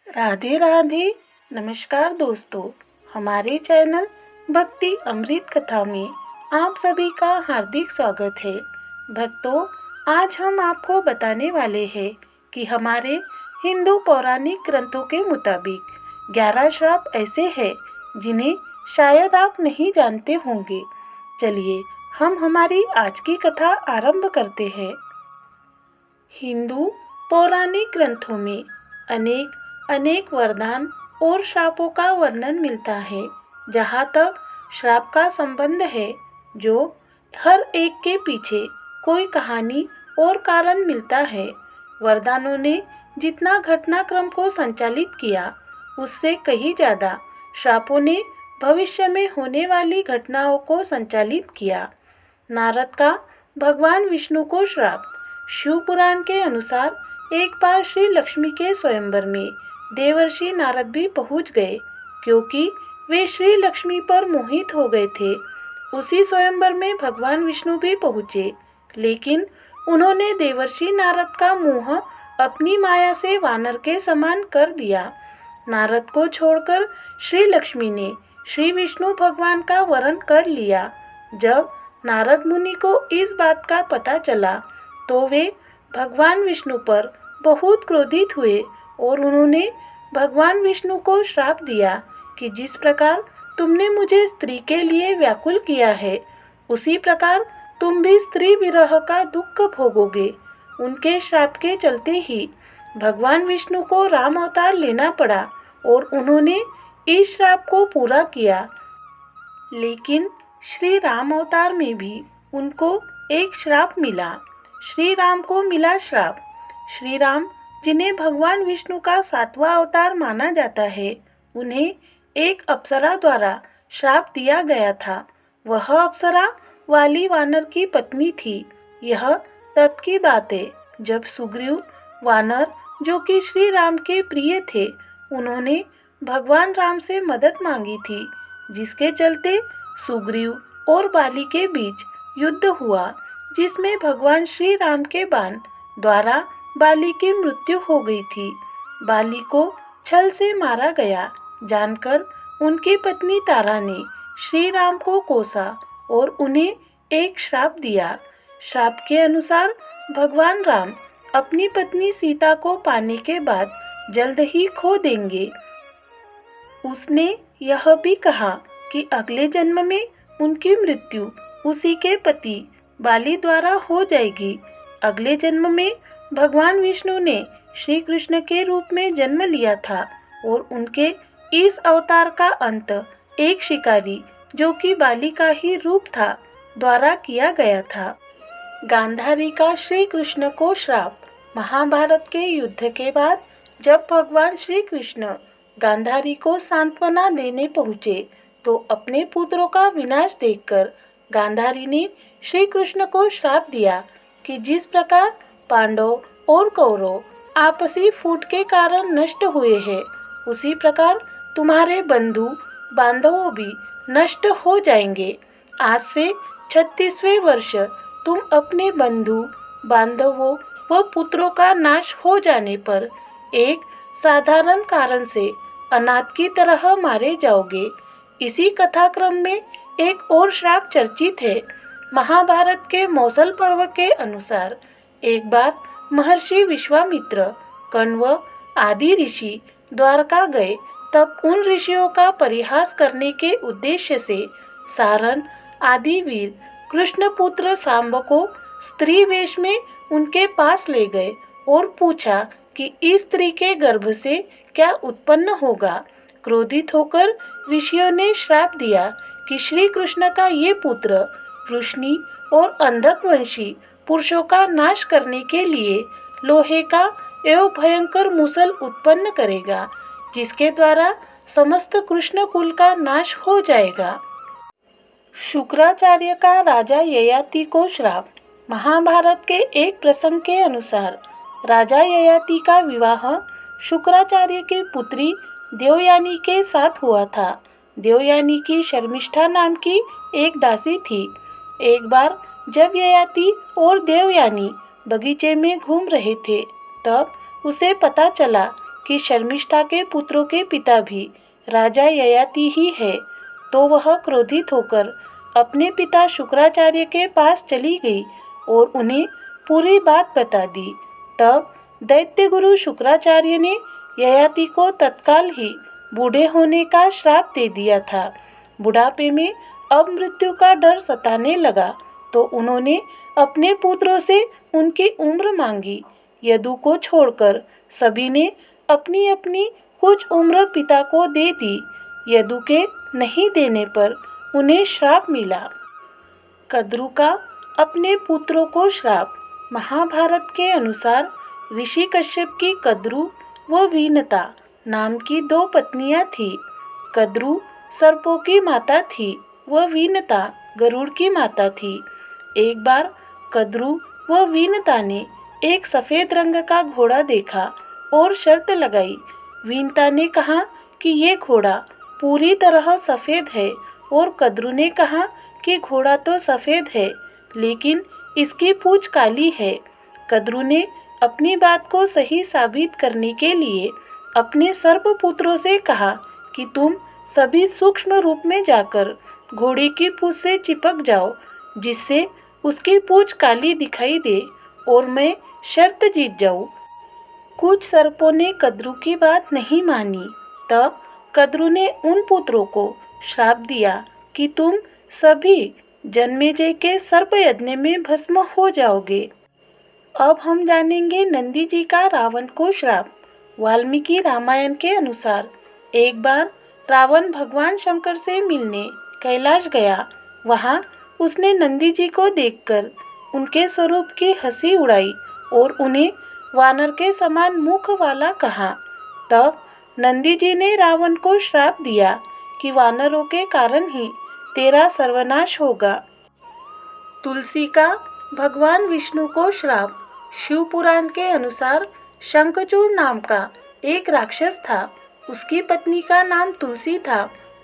राधे राधे। नमस्कार दोस्तों, हमारे चैनल भक्ति अमृत कथा में आप सभी का हार्दिक स्वागत है। भक्तों, आज हम आपको बताने वाले हैं कि हमारे हिंदू पौराणिक ग्रंथों के मुताबिक 11 श्राप ऐसे हैं जिन्हें शायद आप नहीं जानते होंगे। चलिए हम हमारी आज की कथा आरंभ करते हैं। हिंदू पौराणिक ग्रंथों में अनेक वरदान और श्रापों का वर्णन मिलता है। जहाँ तक श्राप का संबंध है, जो हर एक के पीछे कोई कहानी और कारण मिलता है। वरदानों ने जितना घटनाक्रम को संचालित किया, उससे कहीं ज़्यादा श्रापों ने भविष्य में होने वाली घटनाओं को संचालित किया। नारद का भगवान विष्णु को श्राप। शिव पुराण के अनुसार एक बार श्री लक्ष्मी के स्वयंवर में देवर्षि नारद भी पहुंच गए, क्योंकि वे श्री लक्ष्मी पर मोहित हो गए थे। उसी स्वयंवर में भगवान विष्णु भी पहुँचे, लेकिन उन्होंने देवर्षि नारद का मुंह अपनी माया से वानर के समान कर दिया। नारद को छोड़कर श्री लक्ष्मी ने श्री विष्णु भगवान का वरण कर लिया। जब नारद मुनि को इस बात का पता चला, तो वे भगवान विष्णु पर बहुत क्रोधित हुए और उन्होंने भगवान विष्णु को श्राप दिया कि जिस प्रकार तुमने मुझे स्त्री के लिए व्याकुल किया है, उसी प्रकार तुम भी स्त्री विरह का दुख भोगोगे। उनके श्राप के चलते ही भगवान विष्णु को राम अवतार लेना पड़ा और उन्होंने इस श्राप को पूरा किया। लेकिन श्री राम अवतार में भी उनको एक श्राप मिला। श्री राम को मिला श्राप। श्री राम, जिन्हें भगवान विष्णु का 7वां अवतार माना जाता है, उन्हें एक अप्सरा द्वारा श्राप दिया गया था। वह अप्सरा वाली वानर की पत्नी थी। यह तब की बात है जब सुग्रीव वानर, जो कि श्री राम के प्रिय थे, उन्होंने भगवान राम से मदद मांगी थी, जिसके चलते सुग्रीव और बाली के बीच युद्ध हुआ, जिसमें भगवान श्री राम के बाण द्वारा बाली की मृत्यु हो गई थी। बाली को छल से मारा गया जानकर उनकी पत्नी तारा ने श्री राम को कोसा और उन्हें एक श्राप दिया। श्राप के अनुसार भगवान राम अपनी पत्नी सीता को पाने के बाद जल्द ही खो देंगे। उसने यह भी कहा कि अगले जन्म में उनकी मृत्यु उसी के पति बाली द्वारा हो जाएगी। अगले जन्म में भगवान विष्णु ने श्री कृष्ण के रूप में जन्म लिया था और उनके इस अवतार का अंत एक शिकारी, जो कि बाली का ही रूप था, द्वारा किया गया था। गांधारी का श्री कृष्ण को श्राप। महाभारत के युद्ध के बाद जब भगवान श्री कृष्ण गांधारी को सांत्वना देने पहुँचे, तो अपने पुत्रों का विनाश देखकर गांधारी ने श्री कृष्ण को श्राप दिया कि जिस प्रकार पांडव और कौरव आपसी फूट के कारण नष्ट हुए हैं, उसी प्रकार तुम्हारे बंधु बांधवों भी नष्ट हो जाएंगे। आज से 36वें वर्ष तुम अपने बंधु बांधवों व पुत्रों का नाश हो जाने पर एक साधारण कारण से अनाथ की तरह मारे जाओगे। इसी कथाक्रम में एक और श्राप चर्चित है। महाभारत के मौसल पर्व के अनुसार एक बार महर्षि विश्वामित्र, कण्व आदि ऋषि द्वारका गए। तब उन ऋषियों का परिहास करने के उद्देश्य से सारण आदि वीर कृष्णपुत्र सांब को स्त्री वेश में उनके पास ले गए और पूछा कि इस स्त्री के गर्भ से क्या उत्पन्न होगा। क्रोधित होकर ऋषियों ने श्राप दिया कि श्री कृष्ण का ये पुत्र वृष्णि और अंधकवंशी पुरुषों का नाश करने के लिए लोहे का एवं भयंकर मूसल उत्पन्न करेगा, जिसके द्वारा समस्त कृष्ण कुल का नाश हो जाएगा। शुक्राचार्य का राजा ययाति को श्राप। महाभारत के एक प्रसंग के अनुसार राजा ययाति का विवाह शुक्राचार्य की पुत्री देवयानी के साथ हुआ था। देवयानी की शर्मिष्ठा नाम की एक दासी थी। एक बार जब ययाति और देवयानी बगीचे में घूम रहे थे, तब उसे पता चला कि शर्मिष्ठा के पुत्रों के पिता भी राजा ययाति ही है, तो वह क्रोधित होकर अपने पिता शुक्राचार्य के पास चली गई और उन्हें पूरी बात बता दी। तब दैत्य गुरु शुक्राचार्य ने ययाति को तत्काल ही बूढ़े होने का श्राप दे दिया था। बुढ़ापे में अब मृत्यु का डर सताने लगा तो उन्होंने अपने पुत्रों से उनकी उम्र मांगी। यदु को छोड़कर सभी ने अपनी अपनी कुछ उम्र पिता को दे दी। यदु के नहीं देने पर उन्हें श्राप मिला। कद्रु का अपने पुत्रों को श्राप। महाभारत के अनुसार ऋषि कश्यप की कद्रु व वीनता नाम की 2 पत्नियां थी। कद्रु सर्पों की माता थी व वीनता गरुड़ की माता थी। एक बार कद्रु व वीनता ने एक सफ़ेद रंग का घोड़ा देखा और शर्त लगाई। वीनता ने कहा कि ये घोड़ा पूरी तरह सफ़ेद है और कद्रु ने कहा कि घोड़ा तो सफ़ेद है लेकिन इसकी पूंछ काली है। कद्रु ने अपनी बात को सही साबित करने के लिए अपने सर्पपुत्रों से कहा कि तुम सभी सूक्ष्म रूप में जाकर घोड़े की पूंछ से चिपक जाओ जिससे उसकी पूंछ काली दिखाई दे और मैं शर्त जीत जाऊं। कुछ सर्पों ने कद्रु की बात नहीं मानी। तब कद्रु ने उन पुत्रों को श्राप दिया कि तुम सभी जन्मेजय के सर्प यज्ञ में भस्म हो जाओगे। अब हम जानेंगे नंदी जी का रावण को श्राप। वाल्मीकि रामायण के अनुसार एक बार रावण भगवान शंकर से मिलने कैलाश गया। वहाँ उसने नंदी जी को देखकर उनके स्वरूप की हंसी उड़ाई और उन्हें वानर के समान मुख वाला कहा। तब नंदी जी ने रावण को श्राप दिया कि वानरों के कारण ही तेरा सर्वनाश होगा। तुलसी का भगवान विष्णु को श्राप। शिव पुराण के अनुसार शंखचूड़ नाम का एक राक्षस था। उसकी पत्नी का नाम तुलसी था।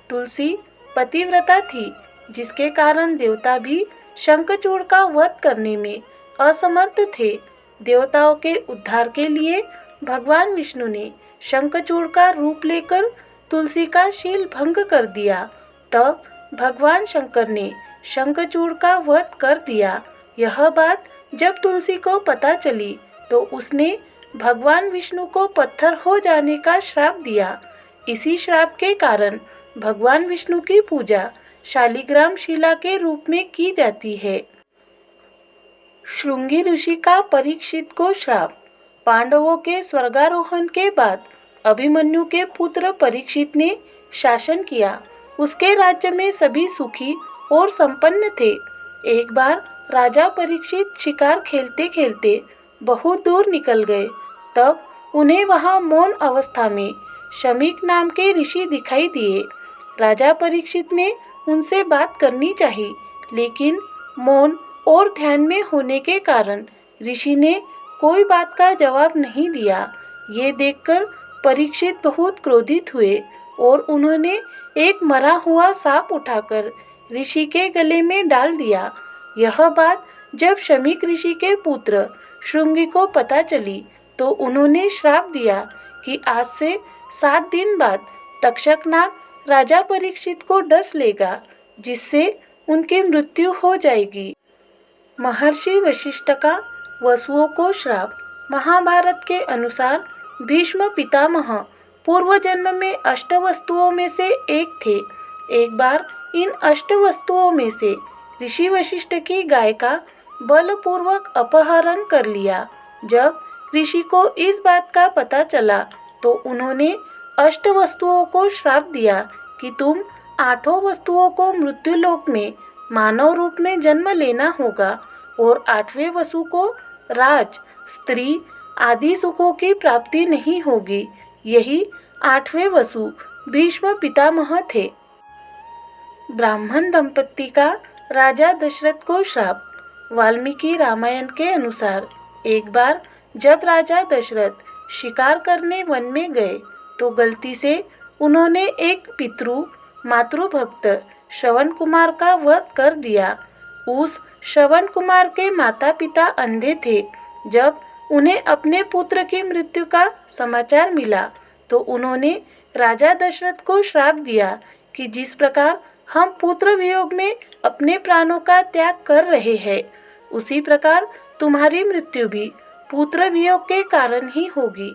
तुलसी पतिव्रता थी जिसके कारण देवता भी शंखचूड़ का वध करने में असमर्थ थे। देवताओं के उद्धार के लिए भगवान विष्णु ने शंखचूड़ का रूप लेकर तुलसी का शील भंग कर दिया। तब भगवान शंकर ने शंखचूड़ का वध कर दिया। यह बात जब तुलसी को पता चली तो उसने भगवान विष्णु को पत्थर हो जाने का श्राप दिया। इसी श्राप के कारण भगवान विष्णु की पूजा शालिग्राम शिला के रूप में की जाती है। श्रृंगी ऋषि का परीक्षित को श्राप। पांडवों के स्वर्गारोहण के बाद अभिमन्यु के पुत्र परीक्षित ने शासन किया। उसके राज्य में सभी सुखी और संपन्न थे। एक बार राजा परीक्षित शिकार खेलते खेलते बहुत दूर निकल गए। तब उन्हें वहां मौन अवस्था में शमीक नाम के ऋषि दिखाई दिए। राजा परीक्षित ने उनसे बात करनी चाहिए लेकिन मौन और ध्यान में होने के कारण ऋषि ने कोई बात का जवाब नहीं दिया। ये देखकर परीक्षित बहुत क्रोधित हुए और उन्होंने एक मरा हुआ सांप उठाकर ऋषि के गले में डाल दिया। यह बात जब शमीक ऋषि के पुत्र श्रृंगी को पता चली तो उन्होंने श्राप दिया कि आज से 7 दिन बाद तक्षक नाग राजा परीक्षित को डस लेगा जिससे उनकी मृत्यु हो जाएगी। महर्षि वशिष्ठ का वसुओं को श्राप। महाभारत के अनुसार भीष्म पितामह पूर्व जन्म में अष्टवस्तुओं में से एक थे। एक बार इन अष्टवस्तुओं में से ऋषि वशिष्ठ की गाय का बलपूर्वक अपहरण कर लिया। जब ऋषि को इस बात का पता चला तो उन्होंने अष्टवस्तुओं को श्राप दिया कि तुम 8 वस्तुओं को मृत्युलोक में मानव रूप में जन्म लेना होगा और 8वें वसु को राज, स्त्री आदि सुखों की प्राप्ति नहीं होगी। यही 8वें वसु भीष्म पितामह थे। ब्राह्मण दंपत्ति का राजा दशरथ को श्राप। वाल्मीकि रामायण के अनुसार एक बार जब राजा दशरथ शिकार करने वन में गए तो गलती से उन्होंने एक पितृ मातृभक्त श्रवण कुमार का वध कर दिया। उस श्रवण कुमार के माता पिता अंधे थे। जब उन्हें अपने पुत्र की मृत्यु का समाचार मिला तो उन्होंने राजा दशरथ को श्राप दिया कि जिस प्रकार हम पुत्र वियोग में अपने प्राणों का त्याग कर रहे हैं, उसी प्रकार तुम्हारी मृत्यु भी पुत्र वियोग के कारण ही होगी।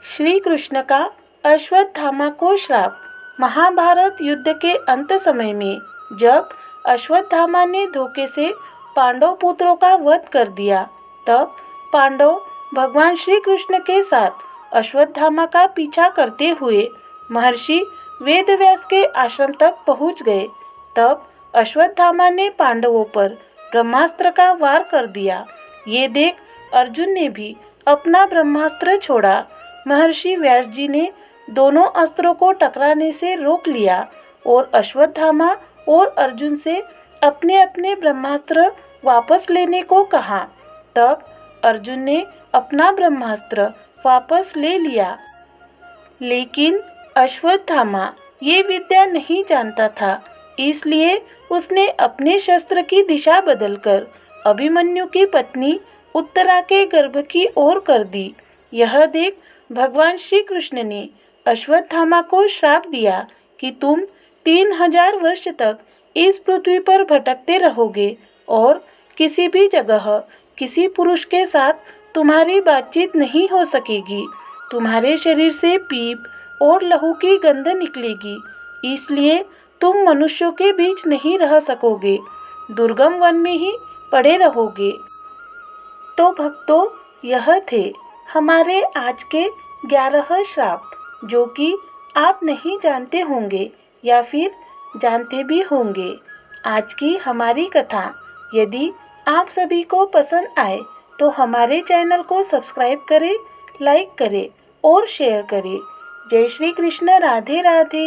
श्री कृष्ण का अश्वत्थामा को श्राप। महाभारत युद्ध के अंत समय में जब अश्वत्थामा ने धोखे से पांडव पुत्रों का वध कर दिया, तब पांडव भगवान श्री कृष्ण के साथ अश्वत्थामा का पीछा करते हुए महर्षि वेदव्यास के आश्रम तक पहुंच गए। तब अश्वत्थामा ने पांडवों पर ब्रह्मास्त्र का वार कर दिया। ये देख अर्जुन ने भी अपना ब्रह्मास्त्र छोड़ा। महर्षि व्यास जी ने दोनों अस्त्रों को टकराने से रोक लिया और अश्वत्थामा और अर्जुन से अपने अपने ब्रह्मास्त्र वापस लेने को कहा। तब अर्जुन ने अपना ब्रह्मास्त्र वापस ले लिया, लेकिन अश्वत्थामा ये विद्या नहीं जानता था, इसलिए उसने अपने शस्त्र की दिशा बदलकर अभिमन्यु की पत्नी उत्तरा के गर्भ की ओर कर दी। यह देख भगवान श्री कृष्ण ने अश्वत्थामा को श्राप दिया कि तुम 3000 वर्ष तक इस पृथ्वी पर भटकते रहोगे और किसी भी जगह किसी पुरुष के साथ तुम्हारी बातचीत नहीं हो सकेगी। तुम्हारे शरीर से पीप और लहू की गंध निकलेगी, इसलिए तुम मनुष्यों के बीच नहीं रह सकोगे, दुर्गम वन में ही पड़े रहोगे। तो भक्तों, यह थे हमारे आज के 11 श्राप, जो कि आप नहीं जानते होंगे या फिर जानते भी होंगे। आज की हमारी कथा यदि आप सभी को पसंद आए तो हमारे चैनल को सब्सक्राइब करें, लाइक करें और शेयर करें। जय श्री कृष्ण। राधे राधे।